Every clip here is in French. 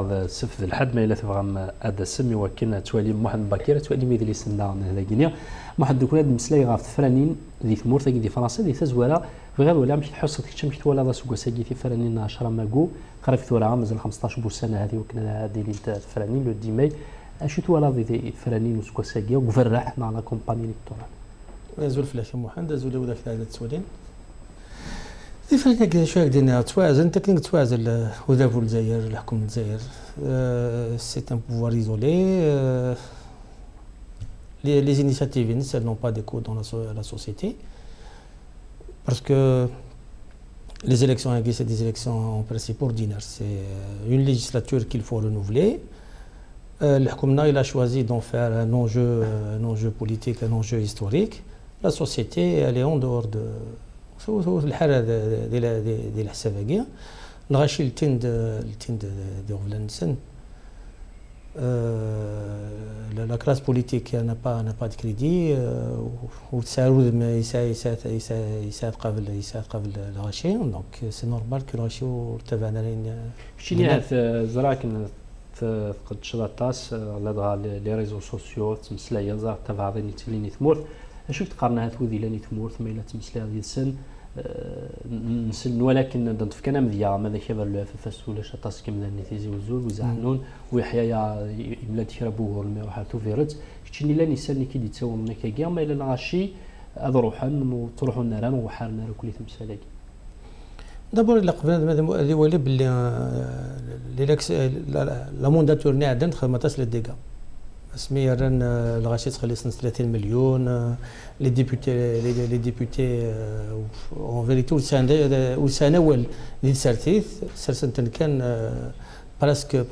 هذا سف الحد ما إلا تبغى هذا السم يوكلنا توالي محمد بكير توالي ميدلي السنة هذا جنيا محمد دوكنا مسلاي غاف فرانين ذي ثمورث ذي فرنسا ذي تزولا غير ولا مش الحصة كتشم مش ولا ذا سوق ساجي في فرانين 10 ماكو قرا في ثورة مازال 15 بوسنة هذه وكنا هذه اللي فرانين لو ديماي اشو ولا ذي فرانين وسوق ساجي وفرح مع لا كومباني الكترون زول فلاش محمد زول ولا في هذا التسولين ذي فرق شويه دينا توازن تكنيك توازن وذابو الجزائر الحكم الجزائر سي ان بوفوار ايزولي les initiatives elles n'ont pas d'écho dans la société parce que les élections c'est des élections en principe ordinaires, c'est une législature qu'il faut renouveler. Le Hkoumna il a choisi d'en faire un enjeu politique, un enjeu historique. La société elle est en dehors de الحالة ديال الحساباكية الغاشي التند ديال فلانسن la classe politique n'a pas de crédit والتساعد ما يساعد قبل الغاشي دونك سي نورمال كو الغاشي تبعنا لين شنو هاد زراكن فقد شراطاس لا لي ريزو سوسيو تمسلايا زار تبع ذني تليني ثمورث اشوف تقارنها ثوذي لاني ثمورث ما الا تمسلايا ديال السن نسن ولكن ندف كنا مذيا ماذا كبر له في فسول شطاس كم ذني تيزي وزول وزحنون ويحيى يملا تشربوه الماء وحالته فيرت شتيني لا نسالني كي يتساوى من كاع ما الا غاشي اضروحا وتروحوا النار وحالنا كل تمسلاك دابور الا قبل هذا ولي باللي لا مونداتور نعدن خدمتاش للديكا اسمي ران الغاشي تخلي 30 مليون لي ديبوتي اون فيريتي وسناول اللي سارتيث سرسنتن كان براسك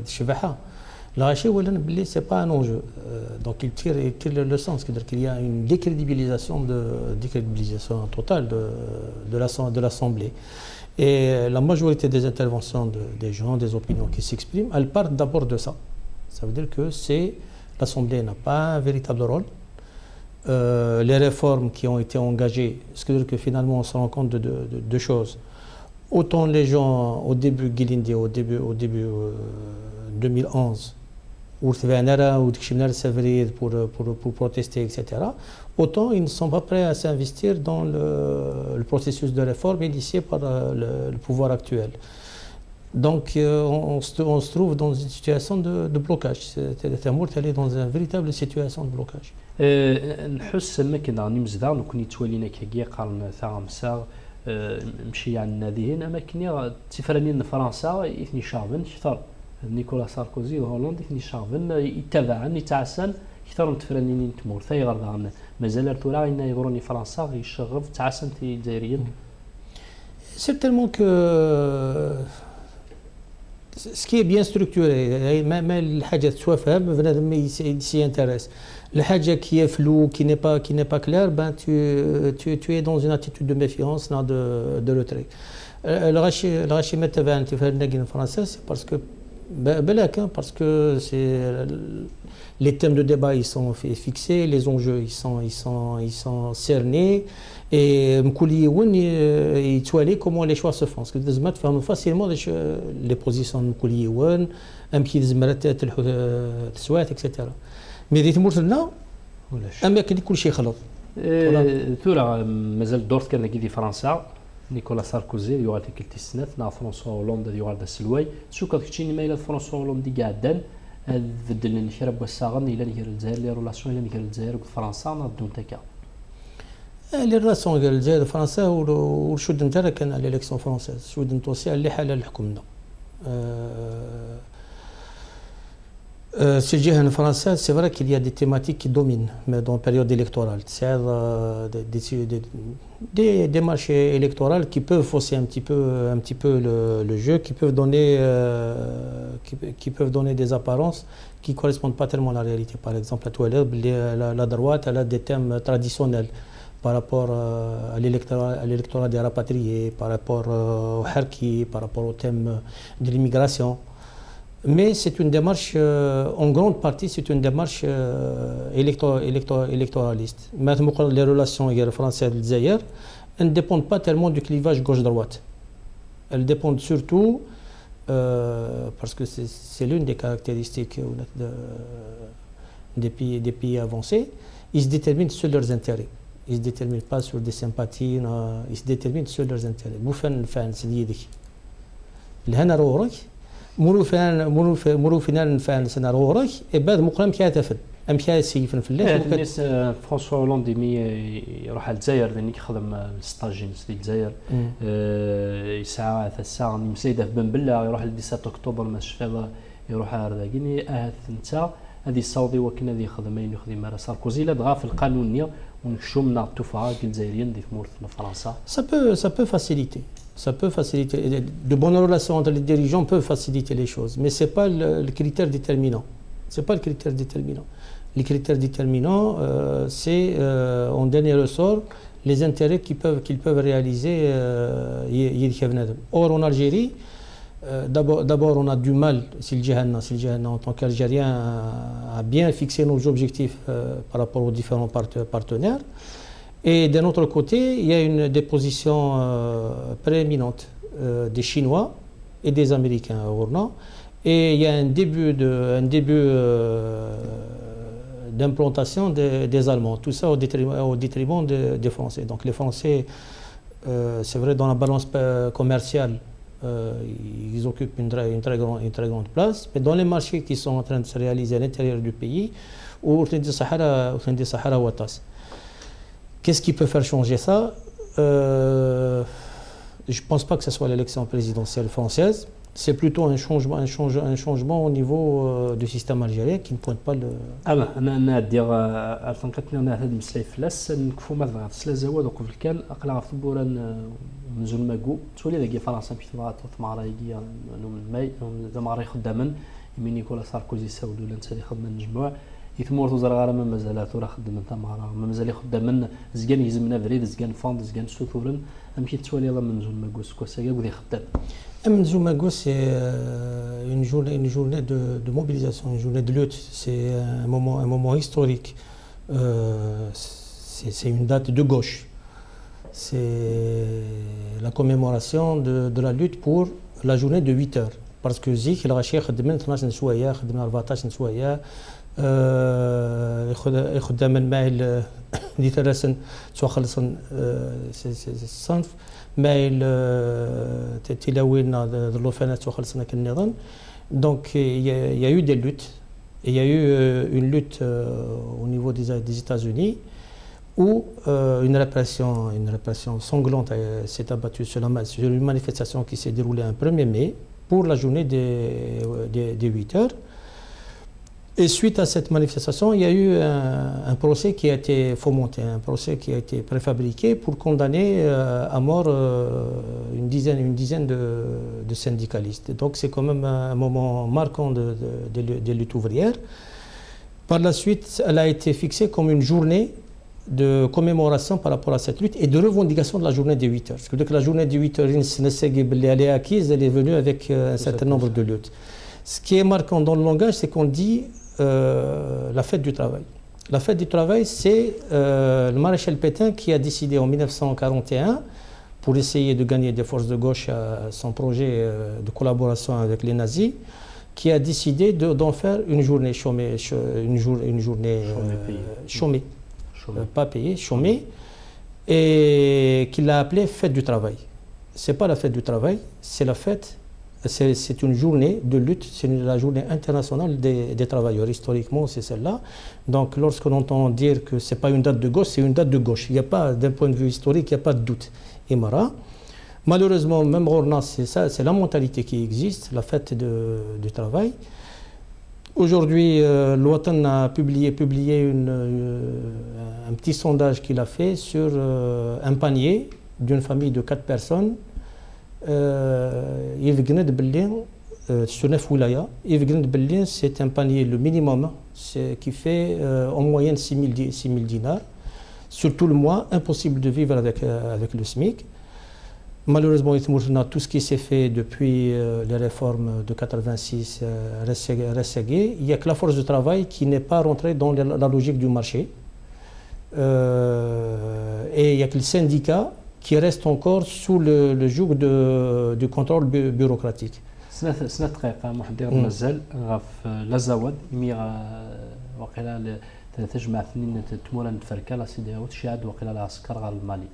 الشباحه الغاشي ولا بلي سي با ان انجو دونك il tire le sens c'est-à-dire qu'il y a une décrédibilisation totale de l'Assemblée. Et la majorité des interventions des gens, des opinions qui s'expriment, elles partent d'abord de ça. Ça veut dire que l'Assemblée n'a pas un véritable rôle. Les réformes qui ont été engagées, ce qui veut dire que finalement on se rend compte de deux choses. Autant les gens au début Guilindi, au début 2011, ou pour protester, etc. Autant ils ne sont pas prêts à s'investir dans le processus de réforme initié par le pouvoir actuel. Donc on se trouve dans une situation de blocage. Elle est dans une véritable situation de blocage. نحس ما كنا نمزدا نكون توالينا كي قارن ثا مساغ مشي عندنا ذهن اما كني تفرانين فرنسا اثني شافن اكثر نيكولا ساركوزي وهولندا اثني شافن يتبعن يتعسن اكثر من تفرانين تمور ثاي غير مازال تورا ان يغروني فرنسا يشغف تعسن تي جزائريين. Certainement que ce qui est bien structuré, même الحاجة تفهم بنادم ما s'y intéresse. الحاجة qui est floue, qui n'est pas claire, ben tu es dans une attitude de méfiance, non de retrait. الغاشي ما تبع انت في الناقين français c'est parce que parce que les thèmes de débat ils sont fixés, les enjeux ils sont cernés et مكوليون يتوالي comment les choix se font. Parce que لازم تفهموا facilement les positions مكوليون امكي لازم تسوات etc. مي دي تمرت لنا اما كل شيء خلط. ثورة مازال دورت كان كي فرنسا نيكولا ساركوزي يوغال تلك السنات نا فرنسوا هولندا يوغال دا السلواي شو كتشيني ما الى فرنسوا هولندا قاعدان بدل نشرب والساغن الى نير الجزائر لي رولاسيون الى نير الجزائر وفرنسا نضون تاكا لي رولاسيون ديال الجزائر وفرنسا وشود نتا كان على ليكسيون فرونسيز شود نتوصي اللي حاله الحكمنا Ces jeunes français, c'est vrai qu'il y a des thématiques qui dominent mais dans la période électorale. C'est des démarches électorales qui peuvent fausser un petit peu le jeu, qui peuvent donner des apparences qui ne correspondent pas tellement à la réalité. Par exemple, la droite elle a des thèmes traditionnels par rapport à l'électorat des rapatriés, par rapport au harki, par rapport au thème de l'immigration. Mais c'est une démarche, en grande partie, c'est une démarche électoraliste. Maintenant, les relations françaises et algériennes ne dépendent pas tellement du clivage gauche-droite. Elles dépendent surtout parce que c'est l'une des caractéristiques des pays avancés, ils se déterminent sur leurs intérêts. Ils ne se déterminent pas sur des sympathies, ils se déterminent sur leurs intérêts. بوفن فان سديدك لهنا روورك مرو فينا فان سنا روورك بعد مقرم كياتفن ام كياسيفن في الله الناس فرانسوا هولاند مي يروح للجزائر لاني كيخدم ستاجين في الجزائر يسعى الساعه مسيده بن بلا يروح ل 17 اكتوبر ما شفا يروح هذا كيني انت هذه الصوضي وكنا ذي خدمين يخدم على ساركوزي لا دغا في القانونيه ونكشو من التفاعل الجزائريين دي في فرنسا. Ça peut faciliter. Ça peut faciliter. De bonnes relations entre les dirigeants peuvent faciliter les choses, mais c'est pas le critère déterminant. C'est pas le critère déterminant. Les critères déterminants, c'est en dernier ressort les intérêts qu'ils peuvent réaliser. Or en Algérie, d'abord on a du mal, si le Djihad en tant qu'Algérien a bien fixé nos objectifs par rapport aux différents partenaires. Et d'un autre côté, il y a des positions prééminentes des Chinois et des Américains au Orient. Et il y a un début d'implantation des Allemands. Tout ça au détriment des Français. Donc les Français, c'est vrai, dans la balance commerciale, ils occupent une très grande place. Mais dans les marchés qui sont en train de se réaliser à l'intérieur du pays, au Sahara Ouattas. Qu'est-ce qui peut faire changer ça? Je ne pense pas que ce soit l'élection présidentielle française. C'est plutôt un changement au niveau du système algérien qui ne pointe pas le... أنا دير أرتنقتني أنا هذا المسلي فلاس نكفو مثلا سلا زواد وقبل كان أقلع في بوران منزول ماكو تولي ذاك فرنسا بيت بغات تمارا يجي من ماي تمارا خداما يمين نيكولا ساركوزي ساود ولا نتا اللي خدنا نجموع يتمور توزر ما مازالات وراه خدم تمارا ما مازال خداما زكان يزمنا فريد زكان فاند زكان سوثورن أمشي تولي لا منزول ماكو سكوسا ودي خدام. Mzoumago, c'est une journée de mobilisation, une journée de lutte. C'est un moment historique. C'est une date de gauche. C'est la commémoration de la lutte pour la journée de 8 heures. Parce que Zik, il a acheté 12 شوية, 14 شوية. يخدم من مايل دي ترسن سوا خلصن الصنف مايل تلاوينا اللوفانات سوا خلصنا كالنظام. Donc il y a eu des luttes. Il y a eu une lutte au niveau des États-Unis où une répression sanglante s'est abattue sur une manifestation qui s'est déroulée un 1er mai pour la journée des 8 heures. Et suite à cette manifestation, il y a eu un procès qui a été fomenté, un procès qui a été préfabriqué pour condamner à mort une dizaine de syndicalistes. Donc c'est quand même un moment marquant des luttes ouvrières. Par la suite, elle a été fixée comme une journée de commémoration par rapport à cette lutte et de revendication de la journée des 8 heures. Parce que la journée des 8 heures, elle est acquise, elle est venue avec un certain nombre de luttes. Ce qui est marquant dans le langage, c'est qu'on dit la fête du travail. La fête du travail, c'est le maréchal Pétain qui a décidé en 1941, pour essayer de gagner des forces de gauche à son projet de collaboration avec les nazis, qui a décidé d'en faire une journée chômée, chômée. Pas payée, chômée, et qu'il a appelée fête du travail. Ce n'est pas la fête du travail, c'est la fête. C'est une journée de lutte, c'est la journée internationale des travailleurs. Historiquement, c'est celle-là. Donc, lorsqu'on entend dire que ce n'est pas une date de gauche, c'est une date de gauche. Il n'y a pas, d'un point de vue historique, il n'y a pas de doute. Imara. Malheureusement, même Rorna, c'est ça, c'est la mentalité qui existe, la fête du travail. Aujourd'hui, l'Ouatan a publié un petit sondage qu'il a fait sur un panier d'une famille de 4 personnes. يفقند باللي sur 9 ولايات يفقند باللي c'est un panier le minimum qui fait en moyenne 6 000 dinars sur tout le mois. Impossible de vivre avec le SMIC. Malheureusement, tout ce qui s'est fait depuis les réformes de 86 rességué. Il n'y a que la force de travail qui n'est pas rentrée dans la logique du marché. Et il n'y a que le syndicat qui reste encore sous le joug du contrôle bureaucratique. سنة دقيقة محضر مازال غاف لازاود يمي وقيلا تجمع اثنين تمورا فركا لا سيدي هاوت شاد وقيلا العسكر غا المالي.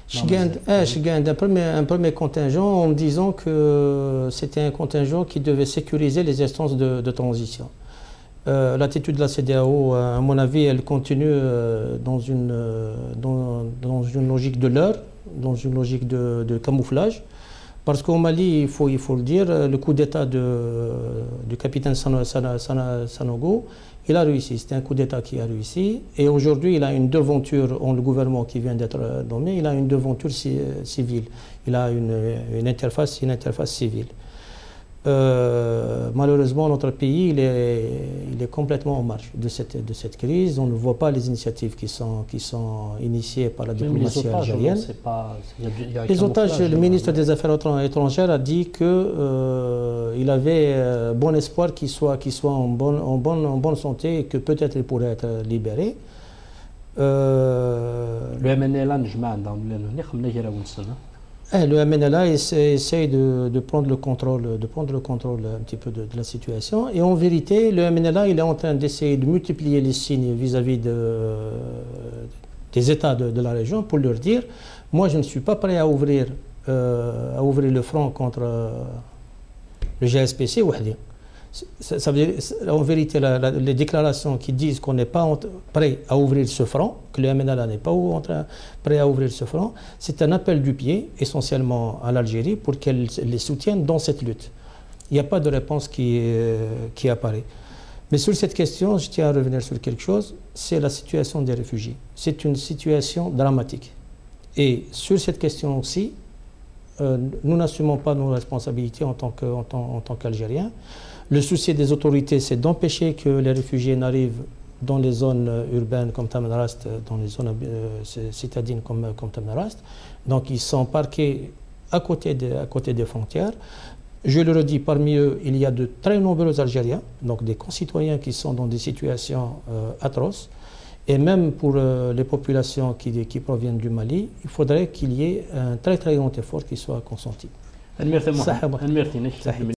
J'ai gagné un premier contingent en me disant que c'était un contingent qui devait sécuriser les instances de transition. L'attitude de la CEDEAO, à mon avis, elle continue dans une logique de leurre, dans une logique de camouflage. Parce qu'au Mali, il faut le dire, le coup d'État du capitaine Sanogo, il a réussi. C'était un coup d'État qui a réussi. Et aujourd'hui, il a une devanture, le gouvernement qui vient d'être nommé, il a une devanture civile. Il a une interface civile. Malheureusement, notre pays, il est complètement en marge de cette crise. On ne voit pas les initiatives qui sont initiées par la diplomatie algérienne. Les otages, le ministre des Affaires étrangères a dit qu'il avait bon espoir qu'ils soient en bonne santé et que peut-être ils pourraient être libérés. Le MNLA, le MNLA essaye de prendre le contrôle un petit peu de la situation. Et en vérité, le MNLA, il est en train d'essayer de multiplier les signes vis-à-vis des États de la région pour leur dire, moi je ne suis pas prêt à ouvrir le front contre le GSPC ou Wahdi. Ça veut dire, en vérité, les déclarations qui disent qu'on n'est pas prêt à ouvrir ce front, que le MNLA n'est pas prêt à ouvrir ce front, c'est un appel du pied, essentiellement à l'Algérie, pour qu'elle les soutienne dans cette lutte. Il n'y a pas de réponse qui apparaît. Mais sur cette question, je tiens à revenir sur quelque chose, c'est la situation des réfugiés. C'est une situation dramatique. Et sur cette question aussi, nous n'assumons pas nos responsabilités en tant qu'Algériens. Le souci des autorités, c'est d'empêcher que les réfugiés n'arrivent dans les zones urbaines comme Tamanrast, dans les zones citadines comme Tamanrast. Donc ils sont parqués à côté des frontières. Je le redis, parmi eux, il y a de très nombreux Algériens, donc des concitoyens qui sont dans des situations atroces. Et même pour les populations qui proviennent du Mali, il faudrait qu'il y ait un très très grand effort qui soit consenti.